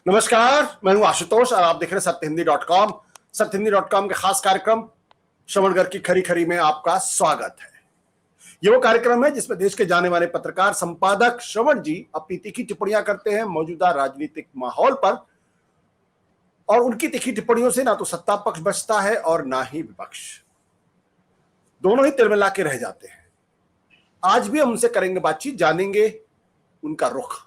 नमस्कार, मैं हूं आशुतोष और आप देख रहे हैं सत्यहिंदी.com। सत्यहिंदी.com के खास कार्यक्रम श्रवणगढ़ की खरी खरी में आपका स्वागत है। ये वो कार्यक्रम है जिसमें देश के जाने माने पत्रकार संपादक श्रवण जी अपनी तीखी टिप्पणियां करते हैं मौजूदा राजनीतिक माहौल पर, और उनकी तीखी टिप्पणियों से ना तो सत्ता पक्ष बचता है और ना ही विपक्ष, दोनों ही तिलमिला के रह जाते हैं। आज भी हम उनसे करेंगे बातचीत, जानेंगे उनका रुख।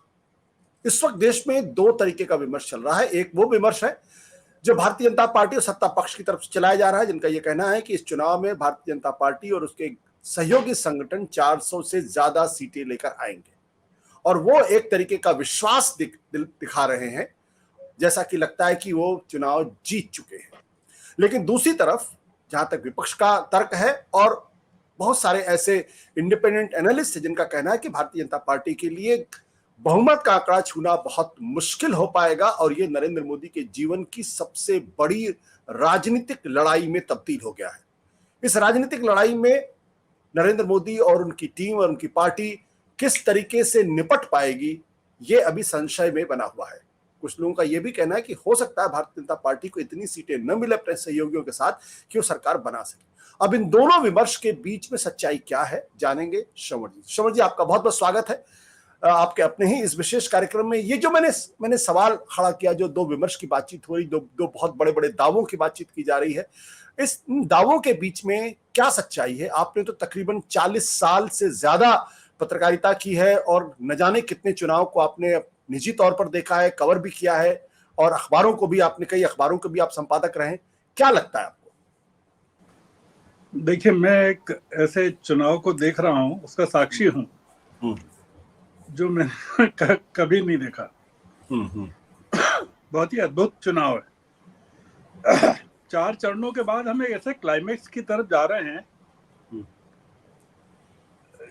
इस वक्त देश में दो तरीके का विमर्श चल रहा है। एक वो विमर्श है जो भारतीय जनता पार्टी और सत्ता पक्ष की तरफ से चलाया जा रहा है, जिनका यह कहना है कि इस चुनाव में भारतीय जनता पार्टी और उसके सहयोगी संगठन 400 से ज्यादा सीटें लेकर आएंगे, और वो एक तरीके का विश्वास दिखा रहे हैं, जैसा कि लगता है कि वो चुनाव जीत चुके हैं। लेकिन दूसरी तरफ जहां तक विपक्ष का तर्क है, और बहुत सारे ऐसे इंडिपेंडेंट एनालिस्ट हैं जिनका कहना है कि भारतीय जनता पार्टी के लिए बहुमत का आंकड़ा छूना बहुत मुश्किल हो पाएगा और ये नरेंद्र मोदी के जीवन की सबसे बड़ी राजनीतिक लड़ाई में तब्दील हो गया है। इस राजनीतिक लड़ाई में नरेंद्र मोदी और उनकी टीम और उनकी पार्टी किस तरीके से निपट पाएगी, ये अभी संशय में बना हुआ है। कुछ लोगों का यह भी कहना है कि हो सकता है भारतीय जनता पार्टी को इतनी सीटें न मिले अपने सहयोगियों के साथ कि वो सरकार बना सके। अब इन दोनों विमर्श के बीच में सच्चाई क्या है, जानेंगे श्रवण जी। श्रवण जी, आपका बहुत बहुत स्वागत है आपके अपने ही इस विशेष कार्यक्रम में। ये जो मैंने सवाल खड़ा किया, जो दो विमर्श की बातचीत हो रही, दो बहुत बड़े बड़े दावों की बातचीत की जा रही है, इस दावों के बीच में क्या सच्चाई है? आपने तो तकरीबन 40 साल से ज्यादा पत्रकारिता की है और न जाने कितने चुनाव को आपने निजी तौर पर देखा है, कवर भी किया है, और अखबारों को भी आपने, कई अखबारों के भी आप संपादक रहे। क्या लगता है आपको? देखिए, मैं एक ऐसे चुनाव को देख रहा हूं, उसका साक्षी हूं जो मैंने कभी नहीं देखा। बहुत ही अद्भुत चुनाव है। 4 चरणों के बाद हम एक ऐसे क्लाइमेक्स की तरफ जा रहे हैं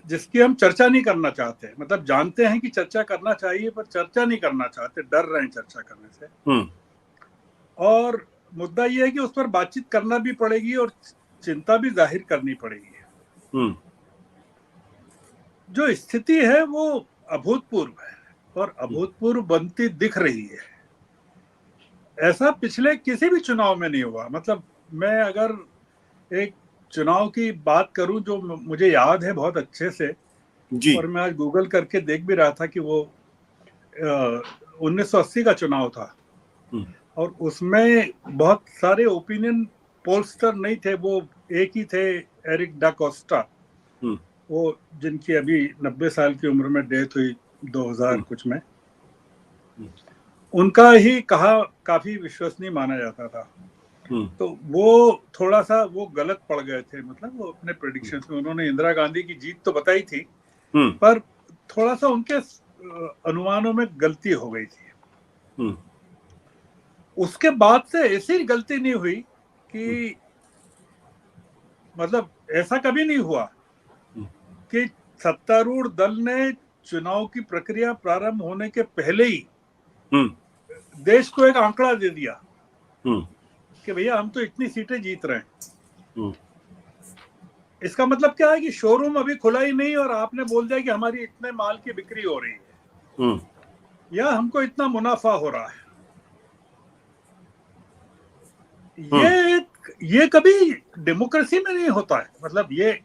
जिसकी हम चर्चा नहीं करना चाहते। मतलब जानते हैं कि चर्चा करना चाहिए, पर चर्चा नहीं करना चाहते, डर रहे हैं चर्चा करने से। और मुद्दा यह है कि उस पर बातचीत करना भी पड़ेगी और चिंता भी जाहिर करनी पड़ेगी। जो स्थिति है वो अभूतपूर्व है और अभूतपूर्व बनती दिख रही है। ऐसा पिछले किसी भी चुनाव में नहीं हुआ। मतलब मैं अगर एक चुनाव की बात करूं जो मुझे याद है बहुत अच्छे से जी, और मैं आज गूगल करके देख भी रहा था कि वो 1980 का चुनाव था, और उसमें बहुत सारे ओपिनियन पोलस्टर नहीं थे, वो एक ही थे, एरिक डा कोस्टा, वो जिनकी अभी 90 साल की उम्र में डेथ हुई 2000 कुछ में। उनका ही कहा काफी विश्वसनीय माना जाता था। तो वो थोड़ा सा वो गलत पड़ गए थे। मतलब वो अपने प्रेडिक्शंस में उन्होंने इंदिरा गांधी की जीत तो बताई थी, पर थोड़ा सा उनके अनुमानों में गलती हो गई थी। उसके बाद से ऐसी गलती नहीं हुई कि मतलब ऐसा कभी नहीं हुआ कि सत्तारूढ़ दल ने चुनाव की प्रक्रिया प्रारंभ होने के पहले ही देश को एक आंकड़ा दे दिया कि भैया हम तो इतनी सीटें जीत रहे हैं। इसका मतलब क्या है कि शोरूम अभी खुला ही नहीं और आपने बोल दिया कि हमारी इतने माल की बिक्री हो रही है या हमको इतना मुनाफा हो रहा है। ये कभी डेमोक्रेसी में नहीं होता है। मतलब ये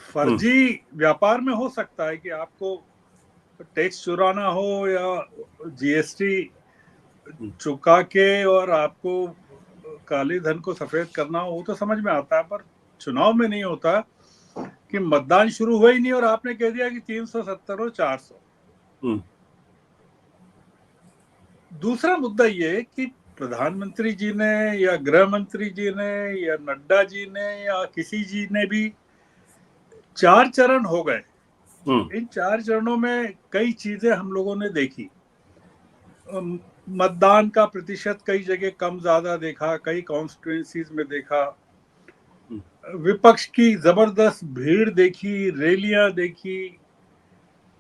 फर्जी व्यापार में हो सकता है कि आपको टैक्स चुराना हो या जीएसटी चुका के और आपको काले धन को सफेद करना हो, वो तो समझ में आता है, पर चुनाव में नहीं होता कि मतदान शुरू हुआ ही नहीं और आपने कह दिया कि 370 और 400। दूसरा मुद्दा ये कि प्रधानमंत्री जी ने या गृह मंत्री जी ने या नड्डा जी ने या किसी जी ने भी 4 चरण हो गए। इन 4 चरणों में कई चीजें हम लोगों ने देखी। मतदान का प्रतिशत कई जगह कम ज्यादा देखा, कई कॉन्स्टिट्यूएंसीज में देखा। विपक्ष की जबरदस्त भीड़ देखी, रैलियां देखी,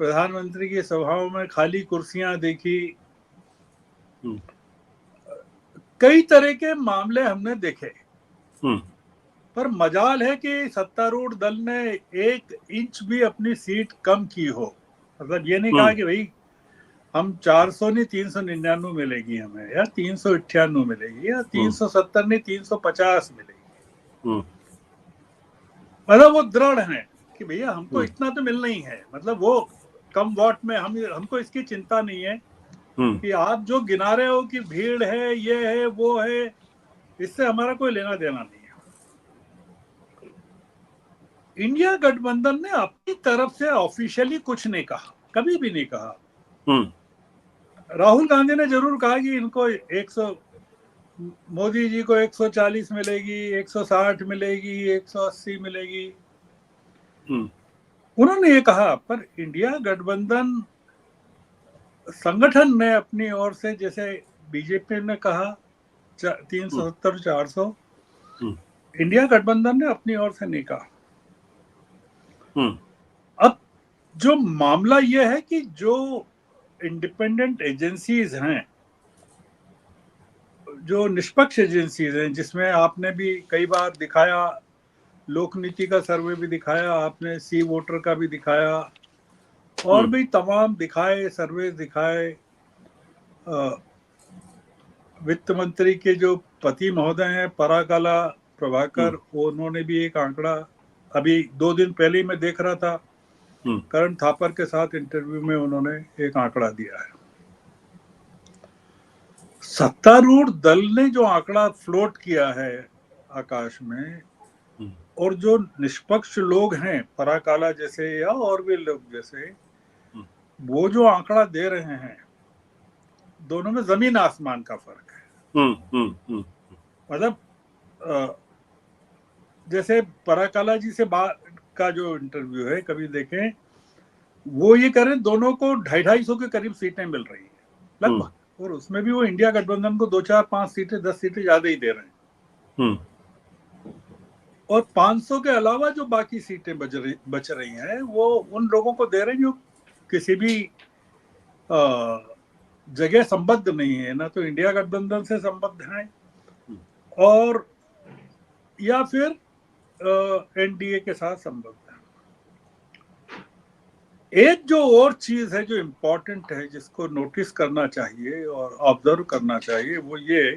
प्रधानमंत्री की सभाओं में खाली कुर्सियां देखी। कई तरह के मामले हमने देखे, पर मजाल है कि सत्तारूढ़ दल ने 1 इंच भी अपनी सीट कम की हो। मतलब ये नहीं कहा कि भाई हम 400 नहीं 399 मिलेगी हमें, या 398 मिलेगी, या 370 नहीं 350 मिलेगी। मतलब वो दृढ़ है कि भैया हमको इतना तो मिलना ही है। मतलब वो कम वॉट में हमको इसकी चिंता नहीं है कि आप जो गिना रहे हो कि भीड़ है, ये है, वो है, इससे हमारा कोई लेना देना नहीं है। इंडिया गठबंधन ने अपनी तरफ से ऑफिशियली कुछ नहीं कहा, कभी भी नहीं कहा। राहुल गांधी ने जरूर कहा कि इनको 100, मोदी जी को 140 मिलेगी, 160 मिलेगी, 180 मिलेगी। उन्होंने ये कहा, पर इंडिया गठबंधन संगठन ने अपनी ओर से, जैसे बीजेपी ने कहा 370 400, इंडिया गठबंधन ने अपनी ओर से नहीं कहा। अब जो मामला यह है कि जो इंडिपेंडेंट एजेंसीज हैं, जो निष्पक्ष एजेंसीज हैं, जिसमें आपने भी कई बार दिखाया, लोकनीति का सर्वे भी दिखाया आपने, सी वोटर का भी दिखाया, और भी तमाम दिखाए, सर्वे दिखाए। वित्त मंत्री के जो पति महोदय हैं पराकाला प्रभाकर, वो उन्होंने भी एक आंकड़ा अभी 2 दिन पहले ही मैं देख रहा था, करण थापर के साथ इंटरव्यू में उन्होंने एक आंकड़ा दिया है। सत्तारूढ़ दल ने जो आंकड़ा फ्लोट किया है आकाश में, और जो निष्पक्ष लोग हैं पराकाला जैसे या और भी लोग जैसे, वो जो आंकड़ा दे रहे हैं, दोनों में जमीन आसमान का फर्क है। मतलब जैसे पराकाला जी से का जो इंटरव्यू है, कभी देखें, वो ये करें दोनों को 250-250 के करीब सीटें मिल रही हैं लगभग, और उसमें भी वो इंडिया गठबंधन को 2 4 5 सीटें 10 सीटें ज्यादा ही दे रहे हैं। और 500 के अलावा जो बाकी सीटें बच रही हैं, वो उन लोगों को दे रहे हैं जो किसी भी जगह संबद्ध नहीं है, ना तो इंडिया गठबंधन से संबद्ध हैं और या फिर एनडीए के साथ संबद्ध है। एक जो और चीज है जो इम्पोर्टेंट है, जिसको नोटिस करना चाहिए और ऑब्जर्व करना चाहिए, वो ये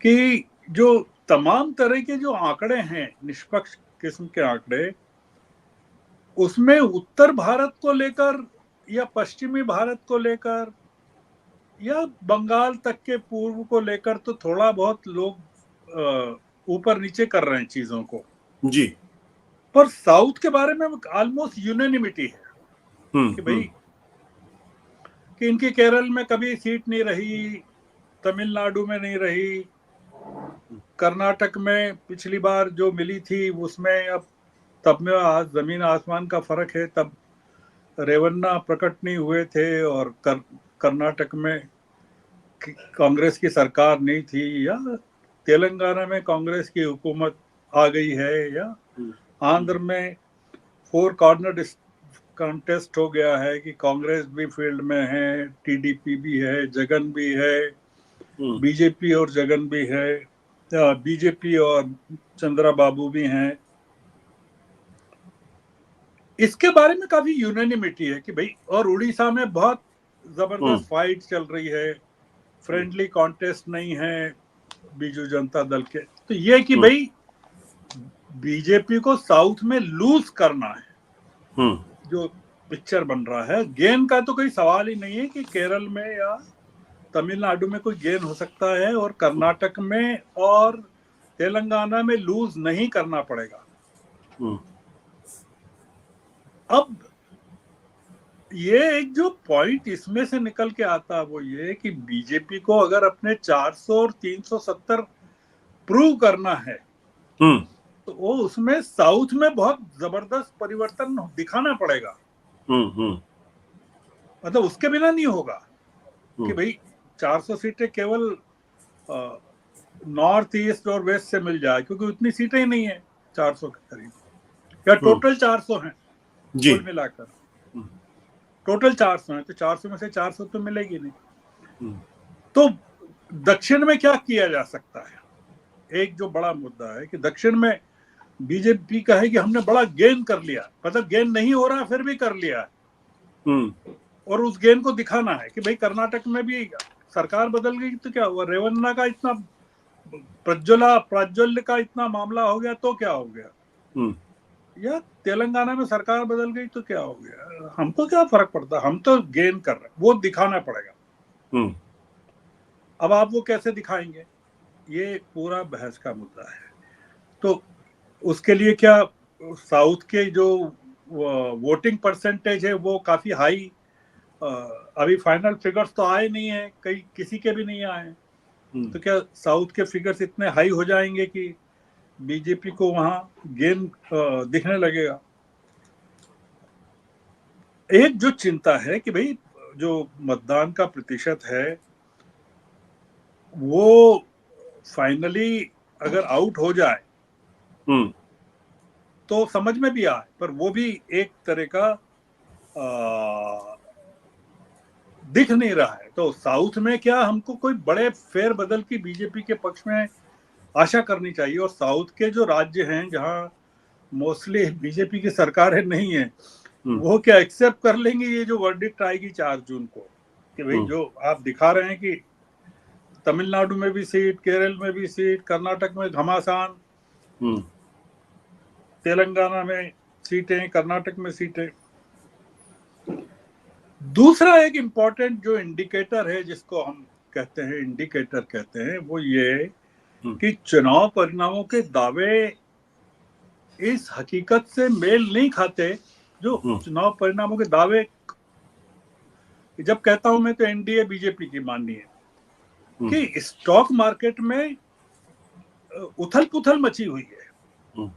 कि जो तमाम तरह के जो आंकड़े हैं, निष्पक्ष किस्म के आंकड़े, उसमें उत्तर भारत को लेकर या पश्चिमी भारत को लेकर या बंगाल तक के पूर्व को लेकर तो थोड़ा बहुत लोग ऊपर नीचे कर रहे हैं चीजों को जी, पर साउथ के बारे में ऑलमोस्ट यूनानिमिटी है कि भाई कि इनकी केरल में कभी सीट नहीं रही, तमिलनाडु में नहीं रही, कर्नाटक में पिछली बार जो मिली थी उसमें अब तब में आज जमीन आसमान का फर्क है। तब रेवन्ना प्रकट नहीं हुए थे और कर्नाटक में कांग्रेस की सरकार नहीं थी, या तेलंगाना में कांग्रेस की हुकूमत आ गई है, या आंध्र में 4 कॉर्नर कॉन्टेस्ट हो गया है कि कांग्रेस भी फील्ड में है, टीडीपी भी है, जगन भी है, बीजेपी और जगन भी है, बीजेपी और चंद्रा बाबू भी हैं। इसके बारे में काफी यूनानिमिटी है कि भाई, और उड़ीसा में बहुत जबरदस्त फाइट चल रही है, फ्रेंडली कॉन्टेस्ट नहीं है बीजू जनता दल के। तो ये कि भाई बीजेपी को साउथ में लूज करना है, जो पिक्चर बन रहा है, गेन का तो कोई सवाल ही नहीं है कि केरल में या तमिलनाडु में कोई गेन हो सकता है और कर्नाटक में और तेलंगाना में लूज नहीं करना पड़ेगा। अब ये एक जो पॉइंट इसमें से निकल के आता है वो ये कि बीजेपी को अगर अपने 400 और 370 प्रूव करना है तो वो उसमें साउथ में बहुत जबरदस्त परिवर्तन दिखाना पड़ेगा। मतलब उसके बिना नहीं होगा कि भाई 400 सीटें केवल नॉर्थ ईस्ट और वेस्ट से मिल जाए, क्योंकि उतनी सीटें ही नहीं है 400 के करीब, या टोटल 400 हैं कुल मिलाकर, टोटल 400 हैं, तो 400 में से 400 तो मिलेगी नहीं। तो दक्षिण में क्या किया जा सकता है, एक जो बड़ा मुद्दा है कि दक्षिण में बीजेपी का है कि हमने बड़ा गेन कर लिया, मतलब गेन नहीं हो रहा फिर भी कर लिया है। और उस गेन को दिखाना है कि भाई कर्नाटक में भी सरकार बदल गई तो क्या हुआ, रेवन्ना का इतना प्राज्वल्य का इतना मामला हो गया तो क्या हो गया, या तेलंगाना में सरकार बदल गई तो क्या हो गया, हमको क्या फर्क पड़ता, हम तो गेन कर रहे हैं, वो दिखाना पड़ेगा। अब आप वो कैसे दिखाएंगे, ये पूरा बहस का मुद्दा है। तो उसके लिए क्या साउथ के जो वोटिंग परसेंटेज है वो काफी हाई, अभी फाइनल फिगर्स तो आए नहीं है, कई किसी के भी नहीं आए, तो क्या साउथ के फिगर्स इतने हाई हो जाएंगे कि बीजेपी को वहां गेन दिखने लगेगा। एक जो चिंता है कि भाई जो मतदान का प्रतिशत है वो फाइनली अगर आउट हो जाए तो समझ में भी आए, पर वो भी एक तरह का दिख नहीं रहा है। तो साउथ में क्या हमको कोई बड़े फेर बदल की बीजेपी के पक्ष में आशा करनी चाहिए, और साउथ के जो राज्य हैं जहां मोस्टली बीजेपी की सरकारें नहीं है, वो क्या एक्सेप्ट कर लेंगे ये जो वर्डिक्ट आएगी 4 जून को, कि भाई जो आप दिखा रहे हैं कि तमिलनाडु में भी सीट, केरल में भी सीट, कर्नाटक में घमासान, तेलंगाना में सीटें, कर्नाटक में सीटें। दूसरा एक इंपॉर्टेंट जो इंडिकेटर है जिसको हम कहते हैं इंडिकेटर कहते हैं, वो ये कि चुनाव परिणामों के दावे इस हकीकत से मेल नहीं खाते, जो चुनाव परिणामों के दावे, जब कहता हूं मैं तो एनडीए बीजेपी की माननी है कि स्टॉक मार्केट में उथल पुथल मची हुई है,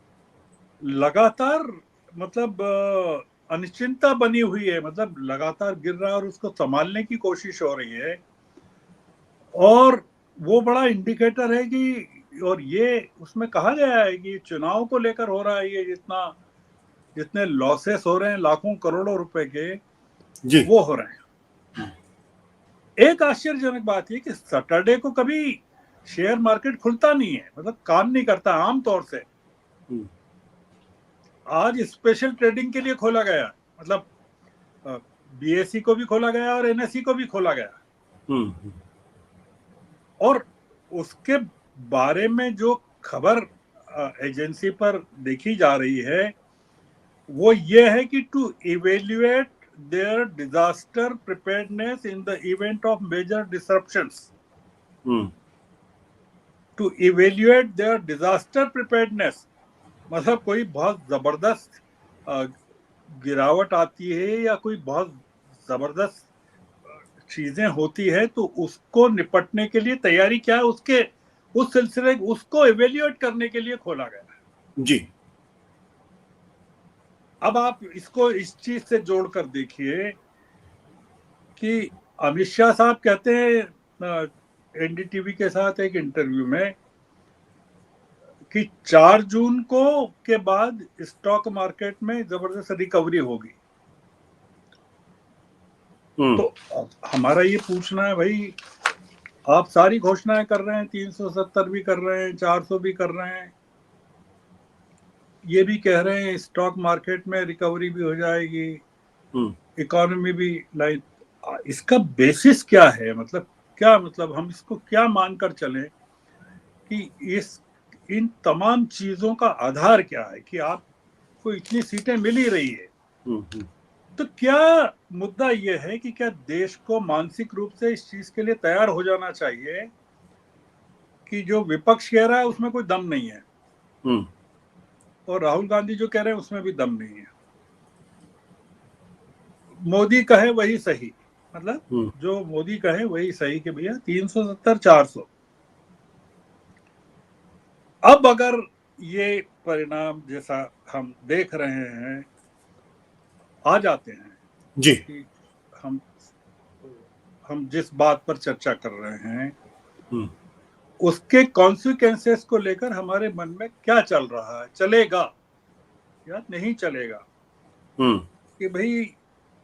लगातार, मतलब अनिश्चितता बनी हुई है, मतलब लगातार गिर रहा है और उसको संभालने की कोशिश हो रही है, और वो बड़ा इंडिकेटर है कि, और ये उसमें कहा गया है कि चुनाव को लेकर हो रहा है ये, जितने लॉसेस हो रहे हैं लाखों करोड़ों रुपए के, वो हो रहे हैं। एक आश्चर्यजनक बात है कि सैटरडे को कभी शेयर मार्केट खुलता नहीं है, मतलब काम नहीं करता आमतौर से। आज स्पेशल ट्रेडिंग के लिए खोला गया, मतलब बीएसई को भी खोला गया और एनएसई को भी खोला गया, और उसके बारे में जो खबर एजेंसी पर देखी जा रही है वो ये है कि to evaluate their disaster preparedness in the event of major disruptions, to evaluate their disaster preparedness, मतलब कोई बहुत जबरदस्त गिरावट आती है या कोई बहुत जबरदस्त चीजें होती है तो उसको निपटने के लिए तैयारी क्या है, उसके उस सिलसिले उसको इवेल्युएट करने के लिए खोला गया है जी। अब आप इसको इस चीज से जोड़कर देखिए कि अमित शाह साहब कहते हैं एनडीटीवी के साथ एक इंटरव्यू में कि 4 जून को के बाद स्टॉक मार्केट में जबरदस्त रिकवरी होगी। तो हमारा ये पूछना है भाई, आप सारी घोषणाएं कर रहे हैं, 370 भी कर रहे हैं, 400 भी कर रहे हैं, ये भी कह रहे हैं स्टॉक मार्केट में रिकवरी भी हो जाएगी, इकोनॉमी भी लाइक, इसका बेसिस क्या है, मतलब क्या, मतलब हम इसको क्या मानकर चलें कि इन तमाम चीजों का आधार क्या है कि आपको इतनी सीटें मिल ही रही है। तो क्या मुद्दा यह है कि क्या देश को मानसिक रूप से इस चीज के लिए तैयार हो जाना चाहिए कि जो विपक्ष कह रहा है उसमें कोई दम नहीं है, और राहुल गांधी जो कह रहे हैं उसमें भी दम नहीं है, मोदी कहे वही सही, मतलब जो मोदी कहे वही सही कि भैया 370 400। अब अगर ये परिणाम जैसा हम देख रहे हैं आ जाते हैं जी। कि हम जिस बात पर चर्चा कर रहे हैं उसके कॉन्सिक्वेंसेस को लेकर हमारे मन में क्या चल रहा है, चलेगा या नहीं चलेगा, कि भाई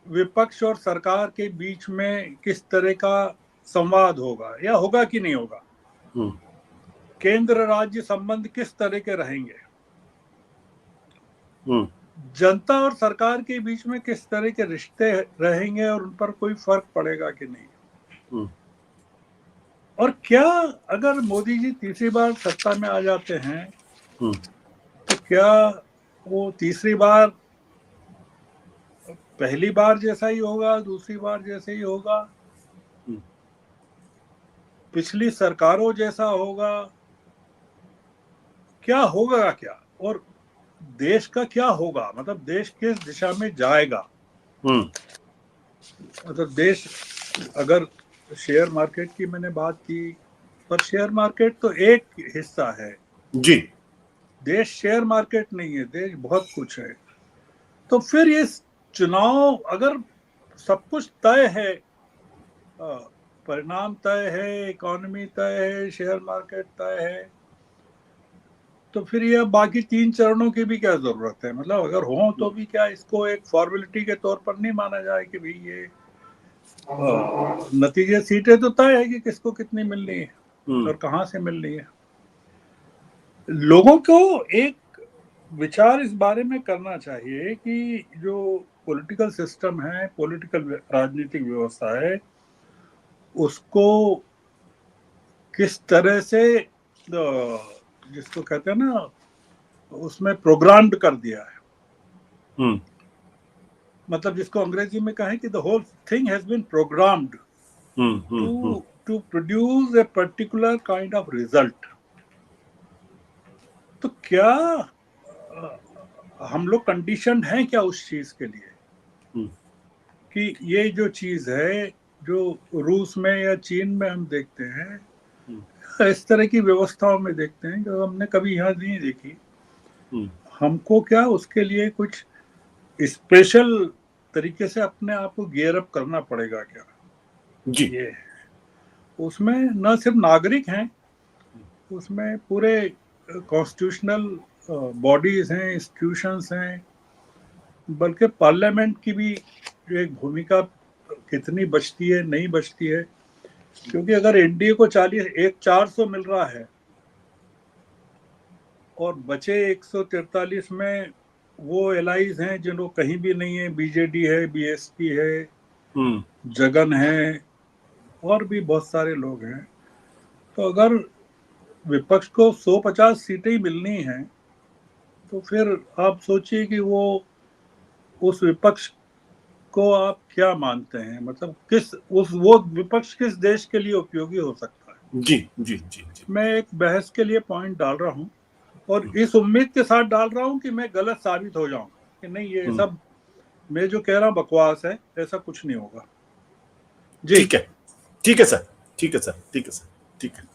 विपक्ष और सरकार के बीच में किस तरह का संवाद होगा या होगा कि नहीं होगा, केंद्र राज्य संबंध किस तरह के रहेंगे, जनता और सरकार के बीच में किस तरह के रिश्ते रहेंगे और उन पर कोई फर्क पड़ेगा कि नहीं। और क्या अगर मोदी जी तीसरी बार सत्ता में आ जाते हैं तो क्या वो तीसरी बार पहली बार जैसा ही होगा, दूसरी बार जैसे ही होगा, पिछली सरकारों जैसा होगा? क्या होगा क्या? और देश का क्या होगा? मतलब देश किस दिशा में जाएगा? मतलब देश, अगर शेयर मार्केट की मैंने बात की, पर शेयर मार्केट तो एक हिस्सा है जी। देश शेयर मार्केट नहीं है, देश बहुत कुछ है। तो फिर ये चुनाव, अगर सब कुछ तय है, परिणाम तय है, इकोनॉमी तय है, शेयर मार्केट तय है, तो फिर ये बाकी 3 चरणों की भी क्या जरूरत है? मतलब अगर हो तो भी क्या इसको एक फॉर्मेलिटी के तौर पर नहीं माना जाए कि भाई ये नतीजे, सीटें तो तय है कि किसको कितनी मिलनी है और कहां से मिलनी है। लोगों को एक विचार इस बारे में करना चाहिए कि जो पॉलिटिकल सिस्टम है, पॉलिटिकल राजनीतिक व्यवस्था है, उसको किस तरह से जिसको कहते हैं ना, उसमें प्रोग्राम्ड कर दिया है। मतलब जिसको अंग्रेजी में कहें कि the whole thing has been programmed to produce a particular kind of result. तो क्या हम लोग कंडीशन हैं क्या उस चीज के लिए कि ये जो चीज है, जो रूस में या चीन में हम देखते हैं, इस तरह की व्यवस्थाओं में देखते हैं जो हमने कभी यहाँ नहीं देखी, हमको क्या उसके लिए कुछ स्पेशल तरीके से अपने आप को गियर अप करना पड़ेगा क्या? जी। ये उसमें न सिर्फ नागरिक हैं, उसमें पूरे कॉन्स्टिट्यूशनल बॉडीज हैं, इंस्टीट्यूशंस हैं, बल्कि पार्लियामेंट की भी जो एक भूमिका कितनी बचती है, नहीं बचती है। क्योंकि अगर एनडीए को 400 मिल रहा है और बचे 143 में वो एलाइज हैं जिनको कहीं भी नहीं है, बीजेडी है, बीएसपी है, जगन है, और भी बहुत सारे लोग हैं, तो अगर विपक्ष को 150 सीटें ही मिलनी हैं तो फिर आप सोचिए कि वो उस विपक्ष को आप क्या मानते हैं? मतलब वो विपक्ष किस देश के लिए उपयोगी हो सकता है? जी जी जी जी। मैं एक बहस के लिए पॉइंट डाल रहा हूं और इस उम्मीद के साथ डाल रहा हूं कि मैं गलत साबित हो जाऊं कि नहीं ये सब मैं जो कह रहा हूं बकवास है, ऐसा कुछ नहीं होगा। जी ठीक है, ठीक है सर, ठीक है सर, ठीक है सर, ठीक है।